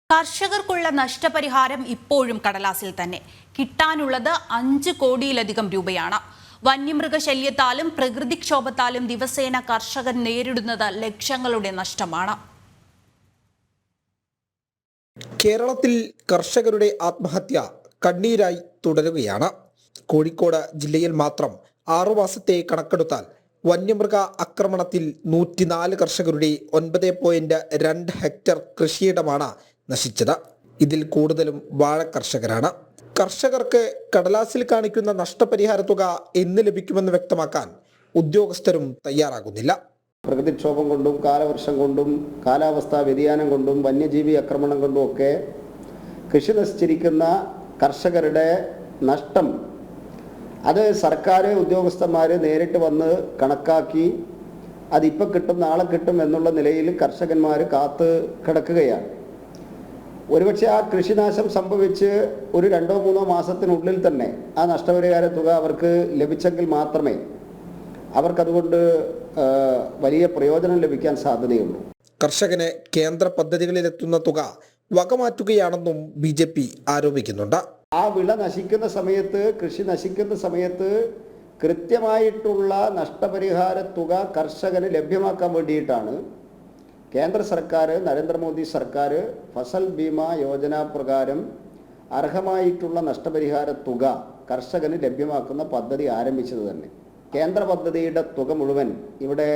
കർഷകർക്കുള്ള നഷ്ടപരിഹാരം ഇപ്പോഴും കടലാസിൽ തന്നെ. കിട്ടാനുള്ളത് 5 കോടിയിലധികം രൂപയാണ്. വന്യമൃഗശല്യത്താലും പ്രകൃതിക്ഷോഭത്താലും ദിവസേന കർഷകർ നേരിടുന്നത് ലക്ഷങ്ങളുടെ നഷ്ടമാണ്. കേരളത്തിൽ കർഷകരുടെ ആത്മഹത്യ കണ്ണീരായി തുടരുകയാണ്. കോഴിക്കോട് ജില്ലയിൽ മാത്രം 6 മാസത്തെ കണക്കെടുത്താൽ വന്യമൃഗ ആക്രമണത്തിൽ 104 കർഷകരുടെ 9.2 ഹെക്ടർ കൃഷിയിടമാണ് നശിച്ചത്. ഇതിൽ കൂടുതലും വാഴ കർഷകരാണ്. കർഷകർക്ക് കടലാസിൽ കാണിക്കുന്ന നഷ്ടപരിഹാര തുക എന്ന് ലഭിക്കുമെന്ന് വ്യക്തമാക്കാൻ ഉദ്യോഗസ്ഥരും തയ്യാറാകുന്നില്ല. പ്രകൃതിക്ഷോഭം കൊണ്ടും കാലവർഷം കൊണ്ടും കാലാവസ്ഥാ വ്യതിയാനം കൊണ്ടും വന്യജീവി ആക്രമണം കൊണ്ടും ഒക്കെ കൃഷി നശിച്ചിരിക്കുന്ന കർഷകരുടെ നഷ്ടം അത് സർക്കാർ ഉദ്യോഗസ്ഥന്മാർ നേരിട്ട് വന്ന് കണക്കാക്കി അതിപ്പോൾ കിട്ടും നാളെ കിട്ടും എന്നുള്ള നിലയിൽ കർഷകന്മാർ കാത്ത് കിടക്കുകയാണ്. ഒരുപക്ഷെ ആ കൃഷിനാശം സംഭവിച്ച് ഒരു 2-3 മാസത്തിനുള്ളിൽ തന്നെ ആ നഷ്ടപരിഹാര തുക അവർക്ക് ലഭിച്ചെങ്കിൽ മാത്രമേ അവർക്കതുകൊണ്ട് വലിയ പ്രയോജനം ലഭിക്കാൻ സാധ്യതയുള്ളൂ. കർഷകന് കേന്ദ്ര പദ്ധതികളിലെത്തുന്ന തുക വകമാറ്റുകയാണെന്നും BJP ആരോപിക്കുന്നുണ്ട്. ആ വിള നശിക്കുന്ന സമയത്ത്, കൃഷി നശിക്കുന്ന സമയത്ത് കൃത്യമായിട്ടുള്ള നഷ്ടപരിഹാര തുക കർഷകന് ലഭ്യമാക്കാൻ വേണ്ടിയിട്ടാണ് കേന്ദ്ര സർക്കാർ, നരേന്ദ്രമോദി സർക്കാർ ഫസൽ ബീമ യോജന പ്രകാരം അർഹമായിട്ടുള്ള നഷ്ടപരിഹാര തുക കർഷകന് ലഭ്യമാക്കുന്ന പദ്ധതി ആരംഭിച്ചത് തന്നെ. കേന്ദ്ര പദ്ധതിയുടെ തുക മുഴുവൻ ഇവിടെ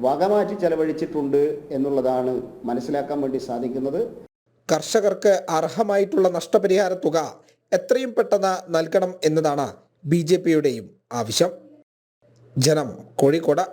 വകമാറ്റി ചെലവഴിച്ചിട്ടുണ്ട് എന്നുള്ളതാണ് മനസ്സിലാക്കാൻ വേണ്ടി സാധിക്കുന്നത്. കർഷകർക്ക് അർഹമായിട്ടുള്ള നഷ്ടപരിഹാര തുക എത്രയും പെട്ടെന്ന് നൽകണം എന്നതാണ് BJPയുടെയും ആവശ്യം. ജനം, കോഴിക്കോട്.